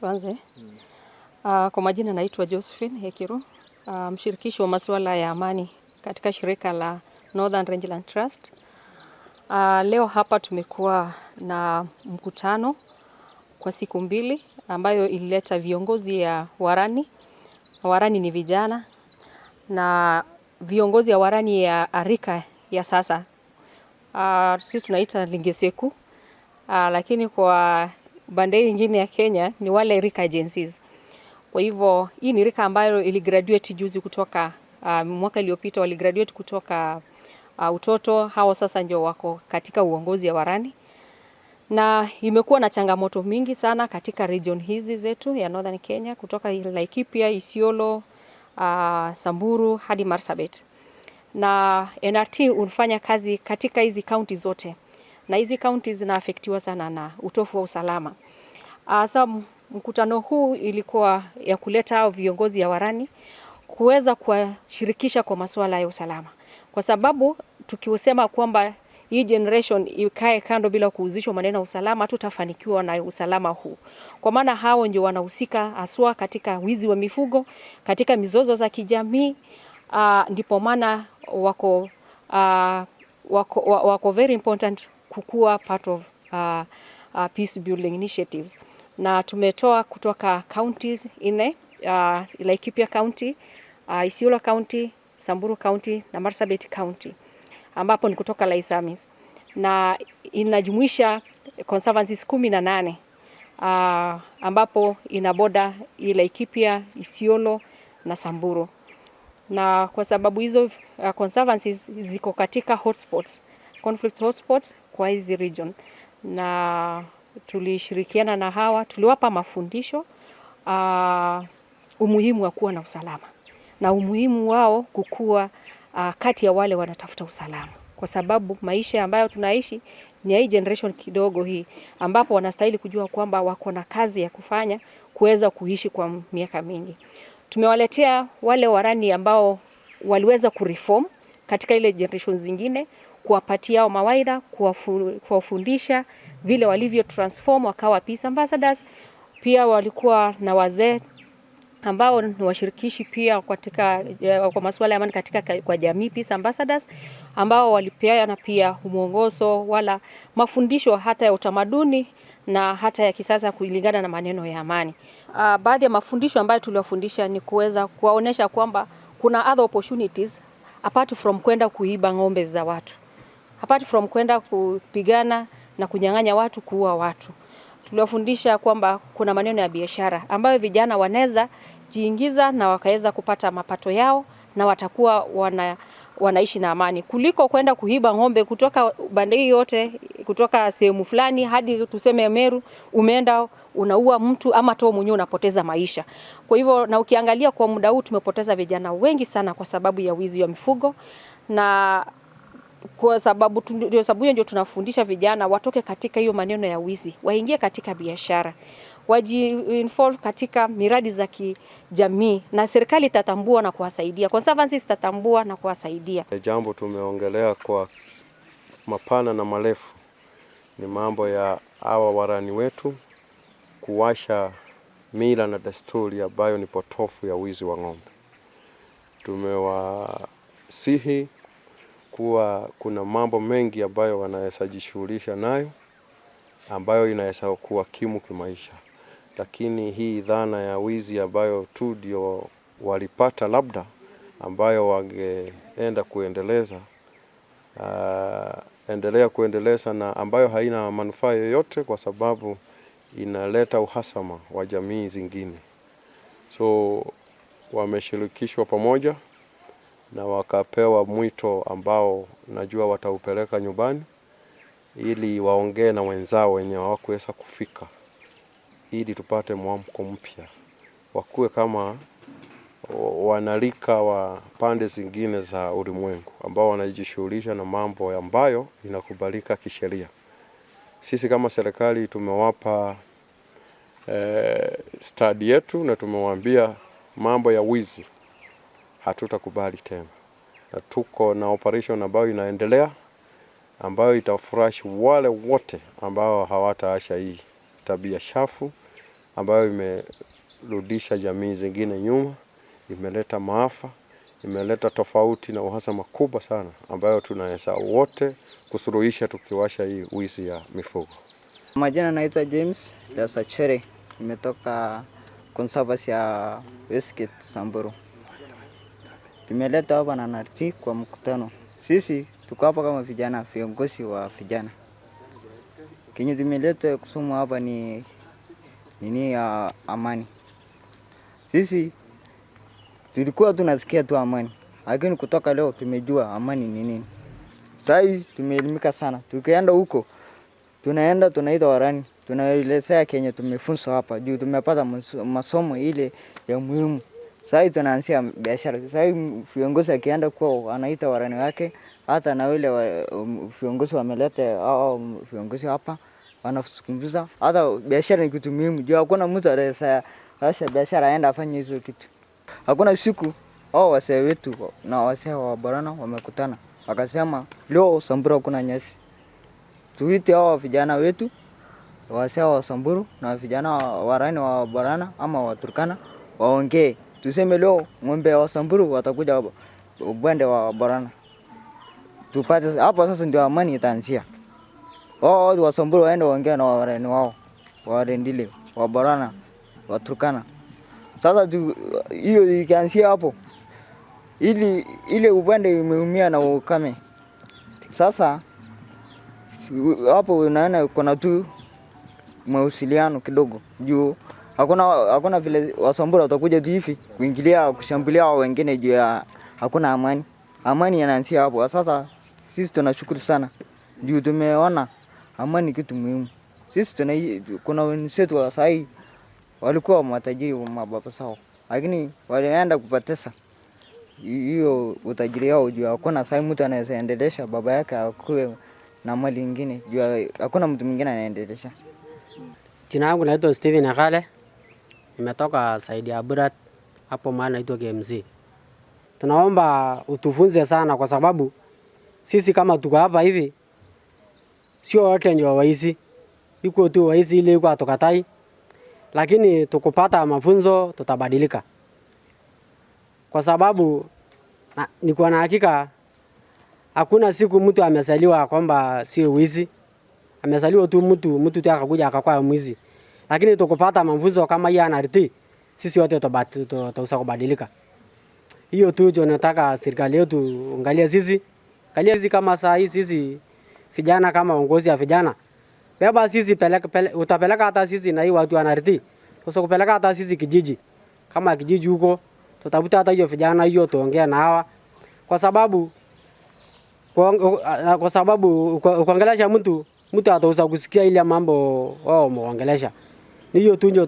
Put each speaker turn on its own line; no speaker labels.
tuanze. Kwa majina naitwa Josephine Hekiru, mshirikishi wa masuala ya amani katika shirika la Northern Rangeland Trust. Leo hapa tumekuwa na mkutano kwa siku mbili ambayo ilileta viongozi ya Warani. Warani ni vijana na viongozi ya Warani ya Arika ya sasa. Sisi tunaita Lingeseku, lakini kwa bande nyingine ya Kenya ni wale Rika agencies. Kwa hivyo hii ni rika ambayo iligraduate juzi kutoka mwaka iliyopita waligraduate kutoka utoto. Hao sasa ndio wako katika uongozi ya Warani, na imekuwa na changamoto mingi sana katika region hizi zetu ya Northern Kenya, kutoka Laikipia, Isiolo, Samburu hadi Marsabit. Na NRT unafanya kazi katika hizi county zote, na hizi county zinaafektiwa sana na utofu wa usalama. Sasa mkutano huu ilikuwa ya kuleta hao viongozi ya Warani kuweza kuwashirikisha kwa masuala ya usalama, kwa sababu tukiusema kwamba hii generation ikae kando bila kuhusishwa maneno ya usalama, tutafanikiwa na usalama huu. Kwa maana hao ndio wanahusika haswa katika wizi wa mifugo, katika mizozo za kijamii. Ndipo maana wako very important kukua part of peace building initiatives. Na tumetoa kutoka counties ine, Laikipia County, Isiolo County, Samburu County na Marsabit County, ambapo ni kutoka Laisamis, na inajumuisha conservancies 18 ambapo inaboda Laikipia, Isiolo na Samburu. Na kwa sababu hizo conservancies ziko katika hotspots, conflict hotspots kwa hizi region, na tulishirikiana na hawa, tuliwapa mafundisho umuhimu wa kuwa na usalama na umuhimu wao kukua kati ya wale wanatafuta usalama, kwa sababu maisha ambayo tunaishi ni hii generation kidogo hii, ambapo wanastahili kujua kwamba wako na kazi ya kufanya kuweza kuishi kwa miaka mingi. Tumewaletea wale Warani ambao waliweza kureform katika ile generation zingine, kuwapatia mawaidha, kuwafundisha vile walivyo transform wakawa peace ambassadors. Pia walikuwa na wazee ambao ni washirikishi pia katika kwa masuala ya amani katika kwa jamii, peace ambassadors, ambao walipeana pia mwongozo wala mafundisho hata ya utamaduni na hata ya kisasa kulingana na maneno ya amani. Baadhi ya mafundisho ambayo tuliwafundisha ni kuweza kuwaonesha kwamba kuna other opportunities apart from kwenda kuiba ng'ombe za watu, apart from kwenda kupigana na kunyang'anya watu, kuua watu. Tuliwafundisha kwamba kuna maneno ya biashara ambayo vijana wanaweza jiingiza na wakaweza kupata mapato yao na watakuwa wanaishi na amani, kuliko kwenda kuiba ng'ombe kutoka bande yote, kutoka sehemu fulani hadi tuseme Meru, umeenda unaua mtu ama to mwenyewe unapoteza maisha. Kwa hivyo, na ukiangalia kwa muda huu tumepoteza vijana wengi sana kwa sababu ya wizi wa mifugo, na kwa sababu ndio tunafundisha vijana watoke katika hiyo maneno ya wizi, waingie katika biashara, waji-involve katika miradi za kijamii, na serikali itatambua na kuwasaidia, conservancies itatambua na kuwasaidia.
Jambo tumeongelea kwa mapana na marefu ni mambo ya hawa Warani wetu kuwasha mila na desturi ambayo ni potofu ya wizi wa ng'ombe. Tumewasihi kuwa kuna mambo mengi ambayo wanaweza jishughulisha nayo ambayo inaweza kuwakimu kimaisha, lakini hii dhana ya wizi ambayo tu ndio walipata labda ambayo wangeenda kuendeleza na ambayo haina manufaa yoyote, kwa sababu inaleta uhasama wa jamii zingine. So wameshirikishwa pamoja na wakapewa mwito ambao najua wataupeleka nyumbani, ili waongee na wenzao wenye hawakuweza kufika, ili tupate mwamko mpya, wakuwe kama wanalika wa pande zingine za ulimwengu ambao wanajishughulisha na mambo ambayo inakubalika kisheria. Sisi kama serikali tumewapa study yetu na tumewaambia mambo ya wizi hatutakubali tena, na tuko na operation ambayo inaendelea ambayo itafurashi wale wote ambao hawataacha hii tabia chafu ambayo imerudisha jamii zingine nyuma, imeleta maafa, imeleta tofauti na uhasama kubwa sana ambayo tunaweza wote kusuluhisha tukiwasha hii wizi ya mifugo.
Majina naitwa James Dasachere, nimetoka Conservancy ya Westgate Samburu. Tumeleta hapa na NRC kwa mkutano. Sisi tuko hapa kama vijana, viongozi wa vijana. Kenye tumeleta kusoma hapa ni nini ya amani. Sisi tulikuwa tunasikia tu amani, lakini kutoka leo tumejua amani ni nini. Sasa tumeelimika sana. Tukienda huko tunaita warani, tunaelezea Kenya tumefunzwa hapa juu tumepata masomo ile ya muhimu. Sasa tunaanzia biashara. Sasa viongozi akienda kwa anaita warani wake, hata na wale viongozi wameleta au viongozi hapa wanazungumza. Hata biashara ni kitu muhimu juu hakuna mtu anaweza acha biashara aenda afanye hizo kitu. Hakuna siku wazee wetu na wazee wa Borana wamekutana wakasema leo Samburu kuna nyasi. Tuite hao vijana wetu wazee wa Samburu na vijana warani wa Borana ama wa Turkana waongee. Tuseme leo ng'ombe wa Samburu watakuja upande wa Borana. Tupate hapo sasa ndio amani itaanzia. Watu wa Samburu waende waongee na warani wao. Warendile wa Borana wa Turkana. Sasa hiyo ikianzia hapo ile upande imeumia na ukame. Sasa hapo unaona kuna tu mawasiliano kidogo juu hakuna vile Wasamburu watakuja tu hivi kuingilia kushambulia wengine juu ya hakuna amani. Amani inaanzia hapo. Sasa sisi tunashukuru sana juu tumeona amani kitu muhimu. Sisi kuna wenzetu wa sahi walikuwa matajiri wa mababa sao, lakini walienda kupoteza hiyo utajiri wao juu hakuna sahi mtu anaweza endelesha baba yake akuwe na mali nyingine juu hakuna mtu mwingine anaendelesha.
Jina langu naitwa Steven Akale. Nimetoka Saidi ya Burat hapo mahali naitwa KMC. Tunaomba utufunze sana kwa sababu sisi kama tuko hapa hivi sio wote ndio waizi. Iko tu waizi ile iko atokatai. Lakini tukupata mafunzo tutabadilika. Kwa sababu niko na hakika hakuna siku mtu amezaliwa kwamba sio wizi. Amezaliwa tu mtu tu akakuja akakuwa mwizi. Lakini tukupata mafunzo kama hii NRC, sisi wote tutaweza kubadilika. Hiyo tu ndio nataka serikali yetu angalia sisi. Angalia sisi kama saa hii sisi vijana kama uongozi ya vijana. Beba sisi utapeleka hata sisi na hii watu wa NRC. Sasa kupeleka hata sisi kijiji. Kama kijiji huko tutafuta hata hiyo vijana hiyo tuongea na hawa. Kwa sababu ukiangalia mtu ataweza kusikia ile mambo wao muongelesha. Hiyo tu ndio